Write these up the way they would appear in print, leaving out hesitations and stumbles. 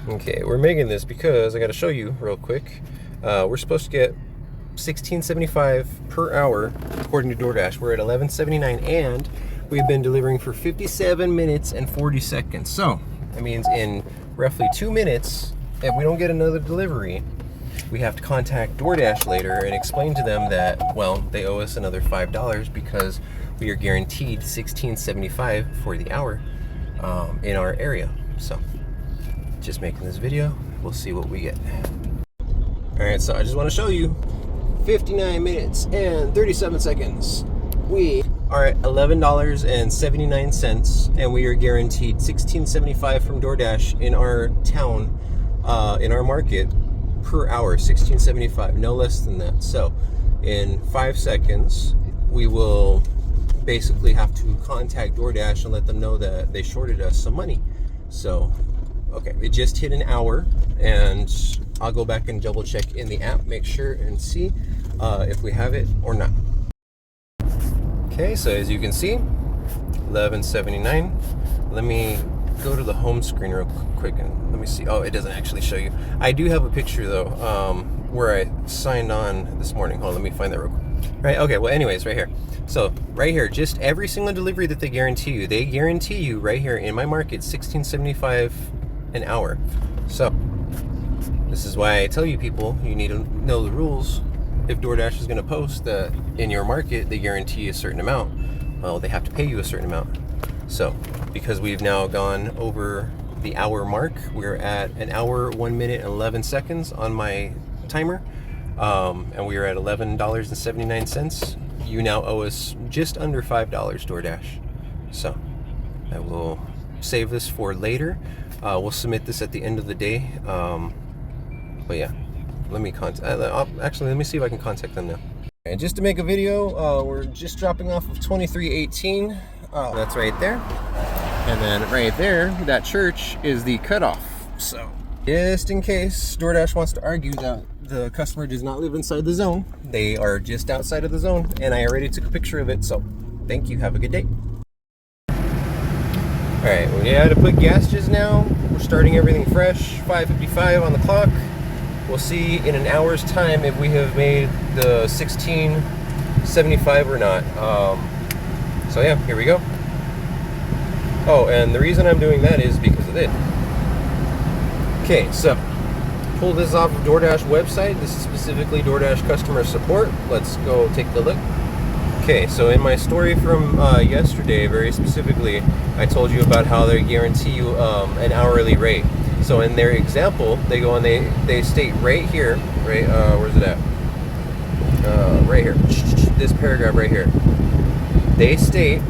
Okay, we're making this because I got to show you real quick. We're supposed to get $16.75 per hour according to DoorDash. We're at $11.79 and we've been delivering for 57 minutes and 40 seconds. So that means in roughly 2 minutes, if we don't get another delivery, we have to contact DoorDash later and explain to them that, well, they owe us another $5 because we are guaranteed $16.75 for the hour in our area. So just making this video, we'll see what we get. All right, so I just want to show you 59 minutes and 37 seconds. We are at $11.79 and we are guaranteed $16.75 from DoorDash in our town, in our market per hour, $16.75, no less than that. So in 5 seconds, we will basically have to contact DoorDash and let them know that they shorted us some money. So okay, it just hit an hour and I'll go back and double check in the app, make sure and see if we have it or not. Okay, so as you can see, $11.79. Let me go to the home screen real quick and let me see. Oh, it doesn't actually show you. I do have a picture though, where I signed on this morning. Hold on, let me find that real quick. Right, okay, well anyways, right here. So right here, just every single delivery that they guarantee you right here in my market, $16.75 an hour. So this is why I tell you people, you need to know the rules. If DoorDash is going to post that in your market they guarantee a certain amount, well, they have to pay you a certain amount. So because we've now gone over the hour mark, we're at an hour, 1 minute and 11 seconds on my timer, and we are at $11.79. You now owe us just under $5, DoorDash. So I will save this for later. We'll submit this at the end of the day. But yeah, let me actually, let me see if I can contact them now. And just to make a video, we're just dropping off of 2318. That's right there. And then right there, that church is the cutoff. So just in case DoorDash wants to argue that the customer does not live inside the zone, they are just outside of the zone, and I already took a picture of it. So thank you, have a good day. All right, we had to put gas just now. We're starting everything fresh, 5:55 on the clock. We'll see in an hour's time if we have made the $16.75 or not. So yeah, here we go. Oh, and the reason I'm doing that is because of this. Okay, so pull this off of DoorDash website. This is specifically DoorDash customer support. Let's go take a look. Okay, so in my story from yesterday, very specifically, I told you about how they guarantee you an hourly rate. So in their example, they go and they state right here, right, where's it at? Right here, this paragraph right here. They state,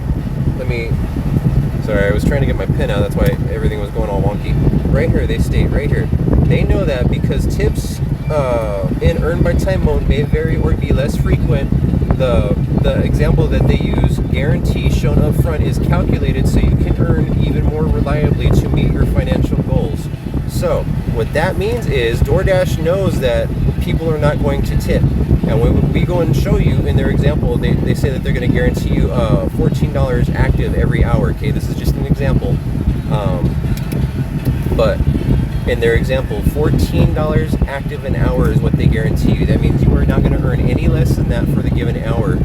sorry, I was trying to get my pen out, that's why everything was going all wonky. Right here, they state right here, they know that because tips in earned by time mode may vary or be less frequent, the example that they use, guarantee shown up front, is calculated so you can earn even more reliably to meet your financial goals. So what that means is DoorDash knows that people are not going to tip. And when we go and show you in their example, they say that they're going to guarantee you $14 active every hour. Okay, this is just an example. But in their example, $14 active an hour is what they guarantee you. That means you are not going to earn any less than that for the given hour.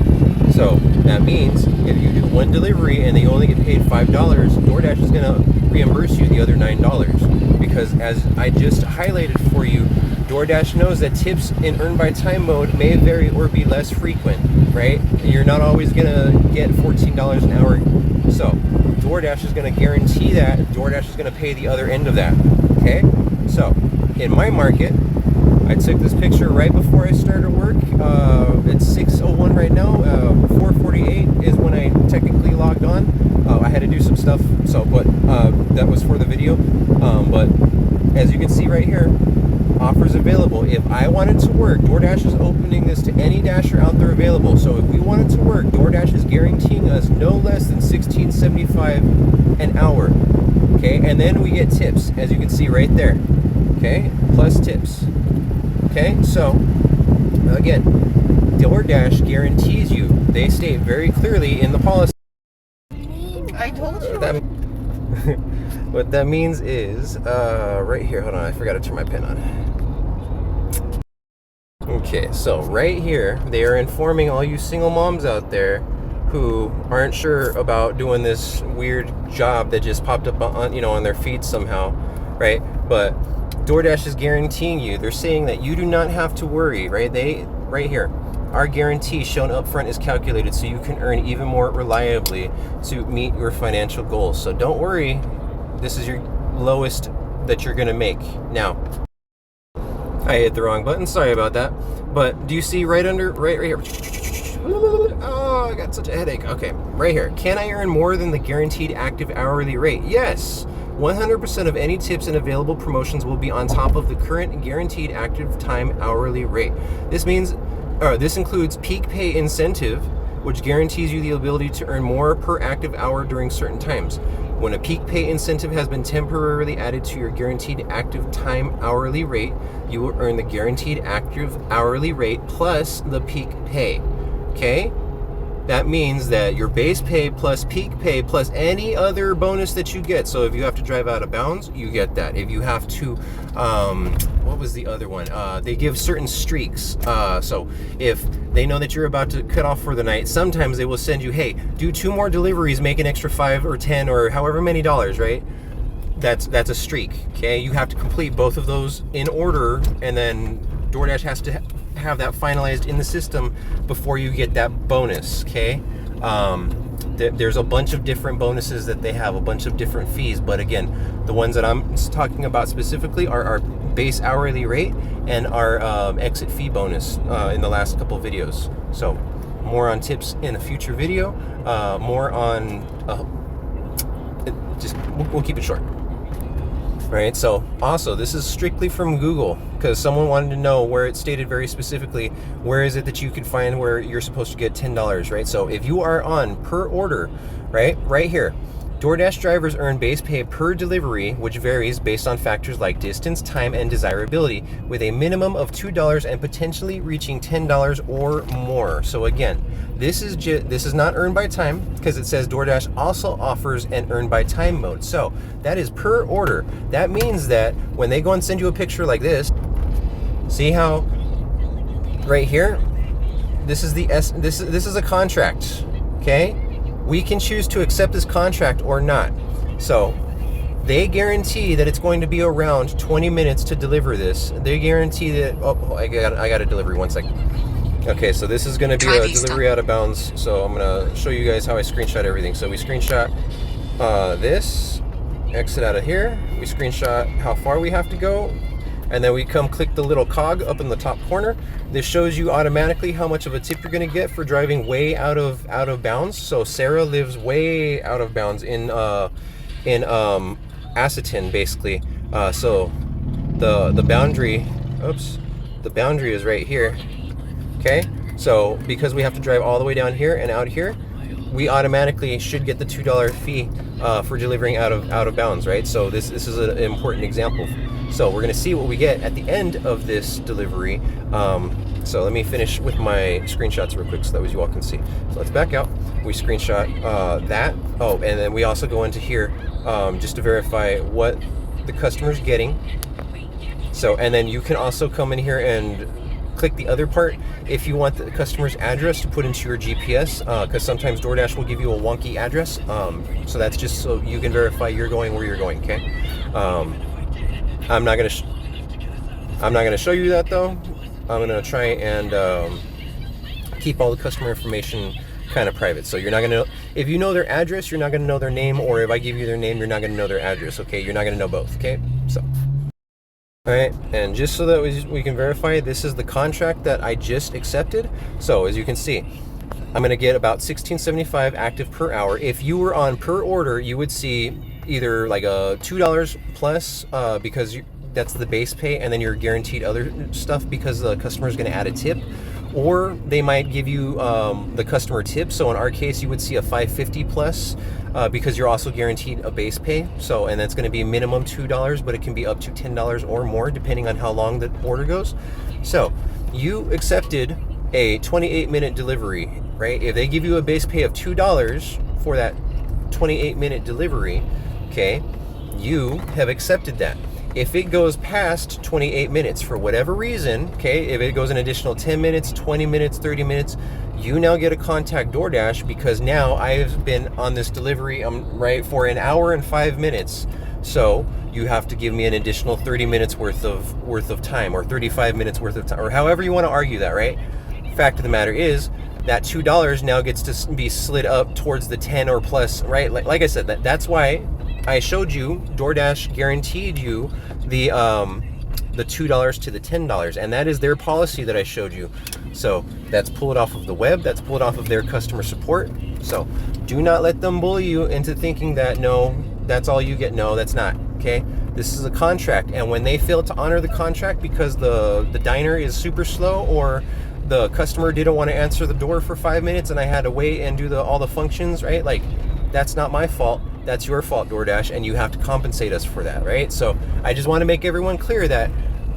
So that means if you do one delivery and they only get paid $5, DoorDash is going to reimburse you the other $9. Because as I just highlighted for you, DoorDash knows that tips in earned by time mode may vary or be less frequent, right? You're not always going to get $14 an hour. So DoorDash is going to guarantee that. DoorDash is going to pay the other end of that. Okay, so in my market, I took this picture right before I started work. It's 6:01 right now. 4:48 is when I technically logged on. I had to do some stuff, but that was for the video. But as you can see right here, offers available. If I wanted to work, DoorDash is opening this to any Dasher out there available. So if we wanted to work, DoorDash is guaranteeing us no less than $16.75 an hour. Okay, and then we get tips, as you can see right there. Okay, plus tips. Okay, so again, DoorDash guarantees you. They state very clearly in the policy. I told you. What that means is, right here, hold on, I forgot to turn my pen on. Okay, so right here, they are informing all you single moms out there who aren't sure about doing this weird job that just popped up on, on their feed somehow, right? But DoorDash is guaranteeing you, they're saying that you do not have to worry, right? Right here, our guarantee shown up front is calculated so you can earn even more reliably to meet your financial goals. So don't worry, this is your lowest that you're gonna make. Now, I hit the wrong button, sorry about that. But do you see right here? Oh, I got such a headache. Okay, right here. Can I earn more than the guaranteed active hourly rate? Yes. 100% of any tips and available promotions will be on top of the current guaranteed active time hourly rate. This includes peak pay incentive, which guarantees you the ability to earn more per active hour during certain times. When a peak pay incentive has been temporarily added to your guaranteed active time hourly rate, you will earn the guaranteed active hourly rate plus the peak pay. Okay? That means that your base pay plus peak pay plus any other bonus that you get. So if you have to drive out of bounds, you get that. If you have to, what was the other one? They give certain streaks. So if they know that you're about to cut off for the night, sometimes they will send you, hey, do 2 more deliveries, make an extra 5 or 10 or however many dollars, right? That's a streak, okay? You have to complete both of those in order, and then DoorDash has to have that finalized in the system before you get that bonus, okay? There's a bunch of different bonuses that they have, a bunch of different fees, but again, the ones that I'm talking about specifically are our base hourly rate and our exit fee bonus in the last couple of videos. So more on tips in a future video, more on we'll keep it short. Right, so also this is strictly from Google because someone wanted to know where it stated very specifically where is it that you can find where you're supposed to get $10, right? So if you are on per order, right here, DoorDash drivers earn base pay per delivery, which varies based on factors like distance, time, and desirability, with a minimum of $2 and potentially reaching $10 or more. So again, this is not earned by time because it says DoorDash also offers an earn by time mode. So that is per order. That means that when they go and send you a picture like this, see how right here, this is a contract, okay? We can choose to accept this contract or not. So they guarantee that it's going to be around 20 minutes to deliver this. They guarantee that, I got a delivery, 1 second. Okay, so this is going to be a delivery out of bounds. So I'm going to show you guys how I screenshot everything. So we screenshot this, exit out of here. We screenshot how far we have to go. And then we come click the little cog up in the top corner. This shows you automatically how much of a tip you're gonna get for driving way out of bounds. So Sarah lives way out of bounds in Assateague, basically. So the boundary is right here. Okay, so because we have to drive all the way down here and out here, we automatically should get the $2 fee for delivering out of bounds, right? So this is an important example. So we're gonna see what we get at the end of this delivery. So let me finish with my screenshots real quick so that way you all can see. So let's back out. We screenshot that. Oh, and then we also go into here just to verify what the customer's getting. So, and then you can also come in here and click the other part if you want the customer's address to put into your GPS, because sometimes DoorDash will give you a wonky address. So that's just so you can verify you're going where you're going, okay? I'm not gonna show you that though. I'm gonna try and keep all the customer information kind of private. So you're not gonna, if you know their address, you're not gonna know their name, or if I give you their name, you're not gonna know their address. Okay, you're not gonna know both. Okay, so. All right, and just so that we can verify, this is the contract that I just accepted. So as you can see, I'm gonna get about $16.75 active per hour. If you were on per order, you would see either like a $2 plus because that's the base pay, and then you're guaranteed other stuff because the customer is gonna add a tip, or they might give you the customer tip. So in our case, you would see a $5.50 plus because you're also guaranteed a base pay. So, and that's going to be minimum $2, but it can be up to $10 or more depending on how long the order goes. So you accepted a 28-minute delivery, right? If they give you a base pay of $2 for that 28-minute delivery, okay, you have accepted that. If it goes past 28 minutes for whatever reason, okay, if it goes an additional 10 minutes, 20 minutes, 30 minutes, you now get to contact DoorDash, because now I've been on this delivery right for an hour and 5 minutes. So you have to give me an additional 30 minutes worth of time, or 35 minutes worth of time, or however you want to argue that, right? Fact of the matter is that $2 now gets to be slid up towards the 10 or plus, right? Like I said, that's why I showed you DoorDash guaranteed you the $2 to the $10, and that is their policy that I showed you. So that's pulled off of the web, that's pulled off of their customer support. So do not let them bully you into thinking that, no, that's all you get. No, that's not, okay? This is a contract, and when they fail to honor the contract because the diner is super slow, or the customer didn't want to answer the door for 5 minutes and I had to wait and do all the functions, right? Like, that's not my fault. That's your fault, DoorDash, and you have to compensate us for that, right? So I just want to make everyone clear that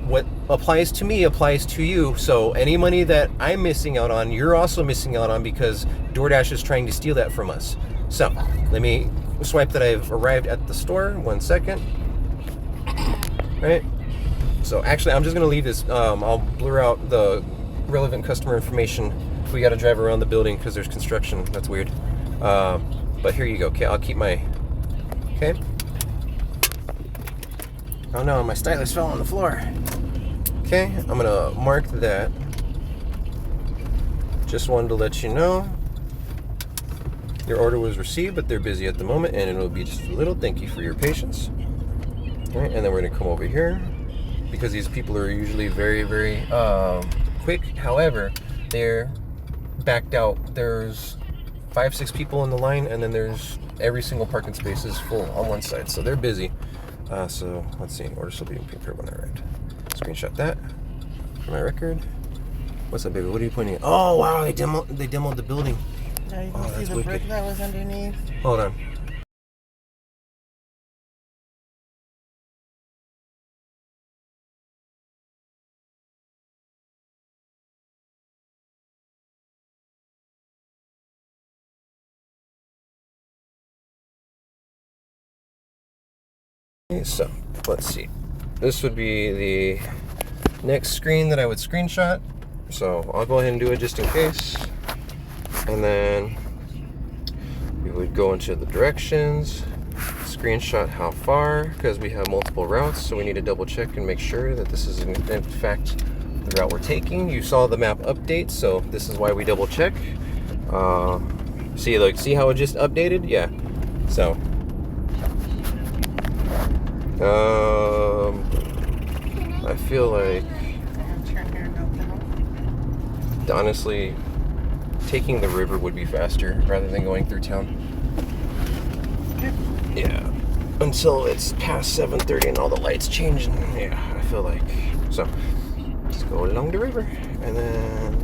what applies to me applies to you. So any money that I'm missing out on, you're also missing out on, because DoorDash is trying to steal that from us. So let me swipe that I've arrived at the store. 1 second. Right? So actually, I'm just going to leave this. I'll blur out the relevant customer information. We got to drive around the building because there's construction. That's weird. But here you go. Okay, I'll keep my... Okay. Oh no, my stylus fell on the floor. Okay, I'm gonna mark that. Just wanted to let you know your order was received, but they're busy at the moment, and it'll be just a little thank you for your patience. All right, and then we're gonna come over here, because these people are usually very, very quick. However, they're backed out. There's 5-6 people in the line, and then there's every single parking space is full on one side, so they're busy. So let's see, order still being prepared when I arrived. Screenshot that for my record. What's up, baby? What are you pointing at? Oh wow, they demoed the building. Yeah, you can see the brick that was underneath. Hold on. So let's see, this would be the next screen that I would screenshot, so I'll go ahead and do it just in case. And then we would go into the directions, screenshot how far, because we have multiple routes, so we need to double check and make sure that this is in fact the route we're taking. You saw the map update, so this is why we double check. See how it just updated? Yeah. So I feel like, honestly, taking the river would be faster rather than going through town. Yeah, until it's past 7:30 and all the lights change, and yeah, I feel like, so just go along the river and then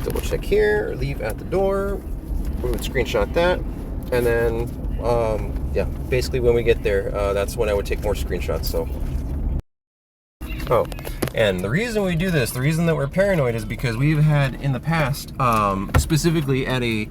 double check here, leave at the door. We would screenshot that, and then yeah, basically when we get there, that's when I would take more screenshots. So, oh, and the reason we do this, the reason that we're paranoid, is because we've had in the past, specifically at a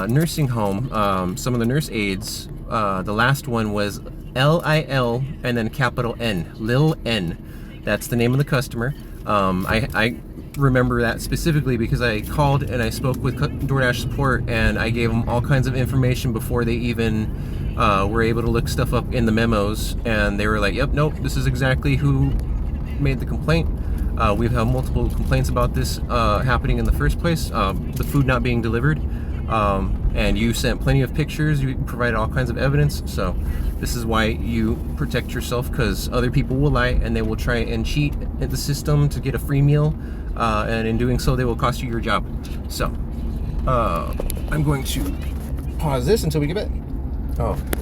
nursing home, some of the nurse aides, the last one was L-I-L and then capital N, Lil N. That's the name of the customer. I remember that specifically because I called and I spoke with DoorDash support, and I gave them all kinds of information before they even were able to look stuff up in the memos, and they were like, yep, nope, this is exactly who made the complaint. We've had multiple complaints about this happening in the first place, the food not being delivered, and you sent plenty of pictures, you provided all kinds of evidence. So this is why you protect yourself, because other people will lie and they will try and cheat at the system to get a free meal, and in doing so they will cost you your job. So I'm going to pause this until we get back.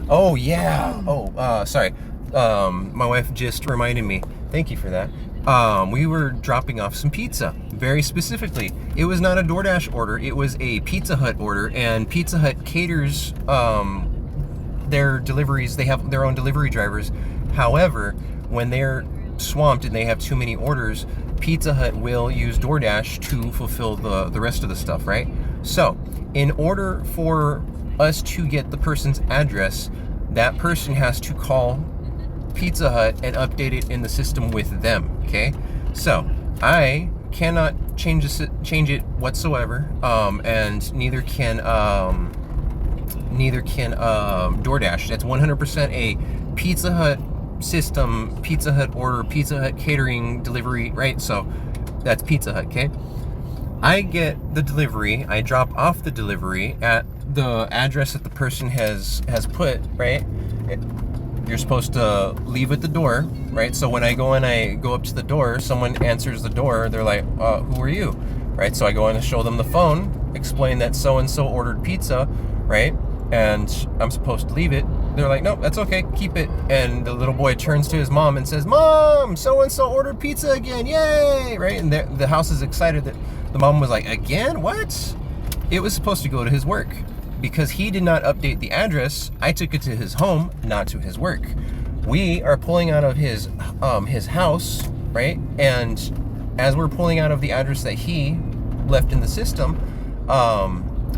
Oh yeah. Sorry. My wife just reminded me. Thank you for that. We were dropping off some pizza. Very specifically, it was not a DoorDash order. It was a Pizza Hut order, and Pizza Hut caters their deliveries. They have their own delivery drivers. However, when they're swamped and they have too many orders, Pizza Hut will use DoorDash to fulfill the rest of the stuff, right? So, in order for us to get the person's address, that person has to call Pizza Hut and update it in the system with them. Okay, so I cannot change it whatsoever, and neither can DoorDash. That's 100% a Pizza Hut system, Pizza Hut order, Pizza Hut catering delivery, right? So that's Pizza Hut. Okay, I get the delivery, I drop off the delivery at the address that the person has put, right? You're supposed to leave at the door, right? So when I go in, I go up to the door, someone answers the door, they're like, who are you? Right? So I go in and show them the phone, explain that so-and-so ordered pizza, right? And I'm supposed to leave it. They're like, nope, that's okay, keep it. And the little boy turns to his mom and says, Mom, so-and-so ordered pizza again, yay, right? And the house is excited that the mom was like, again, what? It was supposed to go to his work. Because he did not update the address, I took it to his home, not to his work. We are pulling out of his house, right? And as we're pulling out of the address that he left in the system,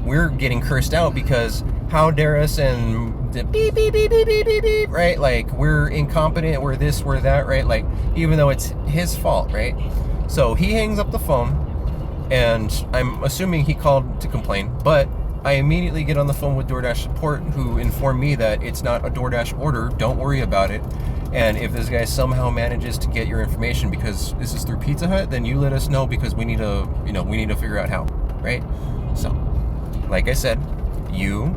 we're getting cursed out because how dare us, and the beep, beep, beep, beep, beep, beep, beep, right? Like, we're incompetent, we're this, we're that, right? Like, even though it's his fault, right? So he hangs up the phone, and I'm assuming he called to complain, but I immediately get on the phone with DoorDash support, who informed me that it's not a DoorDash order, don't worry about it. And if this guy somehow manages to get your information because this is through Pizza Hut, then you let us know, because we need to, we need to figure out how, right? So, like I said, you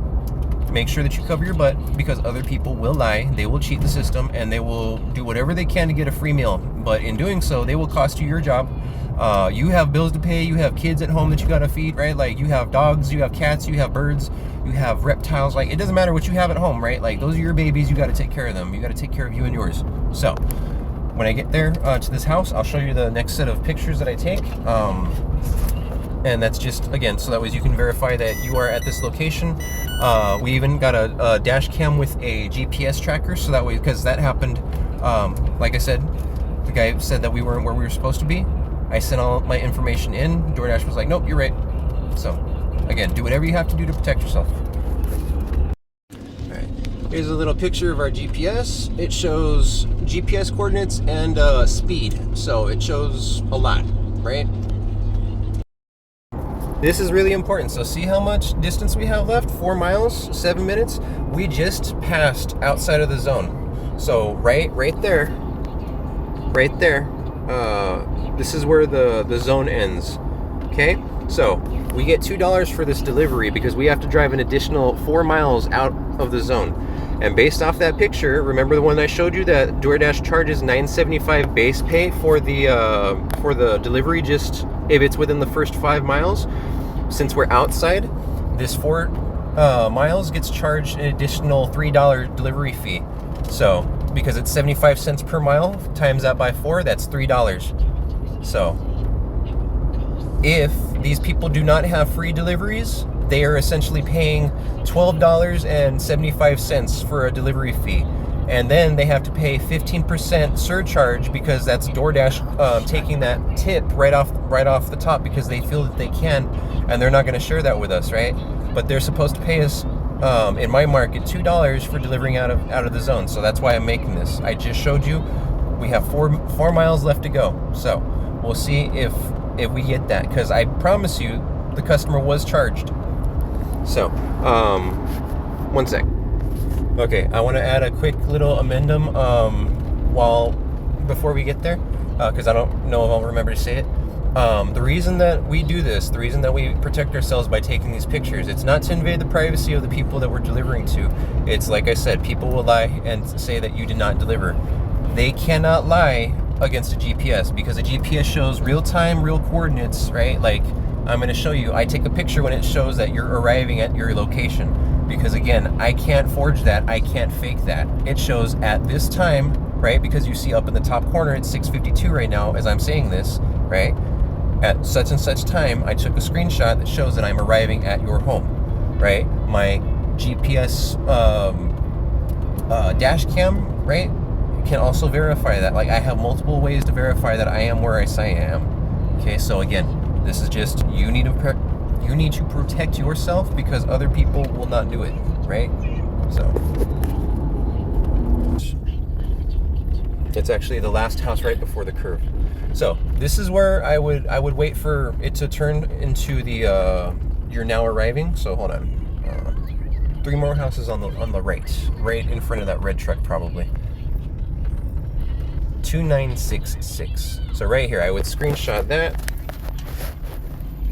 make sure that you cover your butt, because other people will lie, they will cheat the system, and they will do whatever they can to get a free meal. But in doing so, they will cost you your job. You have bills to pay, you have kids at home that you gotta feed, right? Like, you have dogs, you have cats, you have birds, you have reptiles. Like, it doesn't matter what you have at home, right? Like, those are your babies, you gotta take care of them. You gotta take care of you and yours. So, when I get there to this house, I'll show you the next set of pictures that I take. And that's just, again, so that way you can verify that you are at this location. We even got a dash cam with a GPS tracker, so that way, because that happened, like I said, the guy said that we weren't where we were supposed to be. I sent all my information in. DoorDash was like, nope, you're right. So, again, do whatever you have to do to protect yourself. Alright, here's a little picture of our GPS. It shows GPS coordinates and speed. So, it shows a lot, right? This is really important. So, see how much distance we have left? 4 miles, 7 minutes. We just passed outside of the zone. So, right there, this is where the zone ends. Okay, so we get $2 for this delivery because we have to drive an additional 4 miles out of the zone. And based off that picture, remember the one I showed you that DoorDash charges $9.75 base pay for the delivery, just if it's within the first 5 miles. Since we're outside, this 4 miles gets charged an additional $3 delivery fee. So because it's 75 cents per mile, times that by 4, that's $3. So if these people do not have free deliveries, they are essentially paying $12.75 for a delivery fee. And then they have to pay 15% surcharge, because that's DoorDash taking that tip right off the top, because they feel that they can, and they're not going to share that with us, right? But they're supposed to pay us, in my market, $2 for delivering out of the zone. So that's why I'm making this. I just showed you we have 4 miles left to go. So we'll see if we get that, because I promise you the customer was charged. So, one sec. Okay, I want to add a quick little amendum before we get there, because I don't know if I'll remember to say it. The reason that we do this, the reason that we protect ourselves by taking these pictures, it's not to invade the privacy of the people that we're delivering to. It's like I said, people will lie and say that you did not deliver. They cannot lie against a GPS, because a GPS shows real-time, real coordinates, right? Like, I'm going to show you, I take a picture when it shows that you're arriving at your location, because again, I can't forge that, I can't fake that. It shows at this time, right? Because you see up in the top corner, it's 6:52 right now as I'm saying this, right? At such and such time, I took a screenshot that shows that I'm arriving at your home, right? My GPS dash cam, right, can also verify that. Like, I have multiple ways to verify that I am where I say I am. Okay, so again, this is just, you need to protect yourself, because other people will not do it, right? So It's actually the last house right before the curve. So this is where I would wait for it to turn into the you're now arriving. So hold on, 3 more houses on the right in front of that red truck probably. 2966. So right here, I would screenshot that.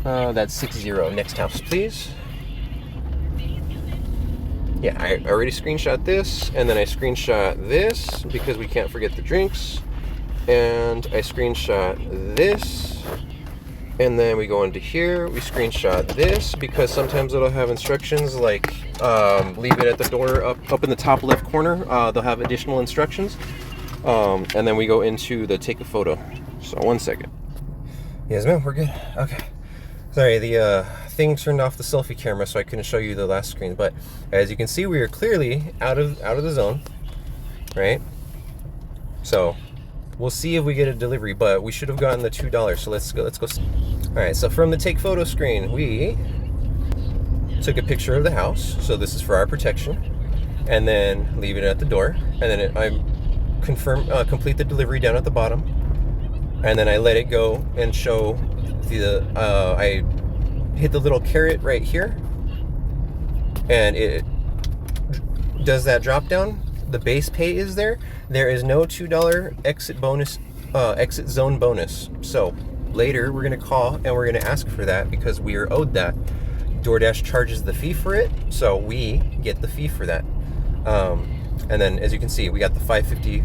That's 60. Next house, please. Yeah, I already screenshot this, and then I screenshot this because we can't forget the drinks. And I screenshot this, and then we go into here, we screenshot this because sometimes it'll have instructions like leave it at the door up in the top left corner. They'll have additional instructions. And then we go into the take a photo. So 1 second. Yes, ma'am, we're good. Okay. Sorry, the thing turned off the selfie camera, so I couldn't show you the last screen. But as you can see, we are clearly out of the zone, right? So we'll see if we get a delivery, but we should have gotten the $2. So let's go. All right. So from the take photo screen, we took a picture of the house. So this is for our protection, and then leave it at the door, and then I complete the delivery down at the bottom, and then I let it go and show I hit the little caret right here, and it does that drop down. The base pay is there. There is no $2 exit zone bonus. So later we're gonna call and we're gonna ask for that because we are owed that. DoorDash charges the fee for it, so we get the fee for that. And then as you can see, we got the 550.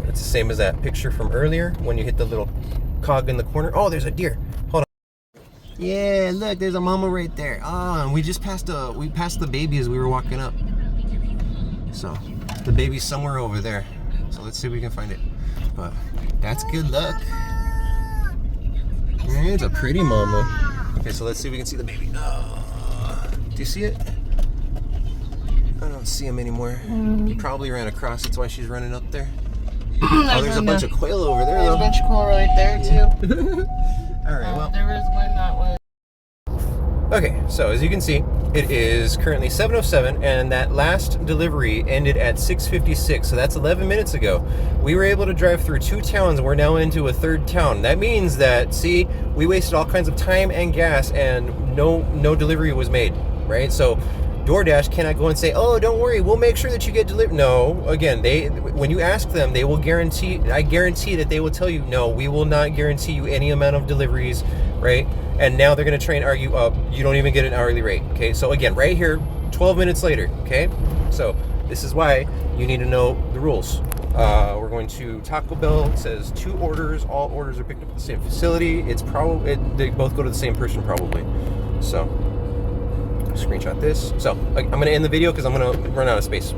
It's the same as that picture from earlier when you hit the little cog in the corner. Oh, there's a deer. Hold on. Yeah, look, there's a mama right there. Oh, and we just passed the baby as we were walking up. So the baby's somewhere over there. So let's see if we can find it. But that's good luck. Yeah, it's a pretty mama. Okay, so let's see if we can see the baby. Do you see it? I don't see him anymore. He probably ran across. That's why she's running up there. There's a bunch of quail over there. There's a bunch of quail right there too. All right. Well, there was one that was. Okay, so as you can see, it is currently 7:07, and that last delivery ended at 6:56. So that's 11 minutes ago. We were able to drive through 2 towns. We're now into a 3rd town. That means that, see, we wasted all kinds of time and gas, and no delivery was made. Right? So DoorDash cannot go and say, oh, don't worry, we'll make sure that you get delivered. No, again, when you ask them, they will guarantee, I guarantee that they will tell you, no, we will not guarantee you any amount of deliveries, right? And now they're going to try and argue, you don't even get an hourly rate, okay? So again, right here, 12 minutes later, okay? So this is why you need to know the rules. We're going to Taco Bell. It says 2 orders. All orders are picked up at the same facility. It's probably, they both go to the same person probably. So screenshot this. So I'm going to end the video because I'm going to run out of space.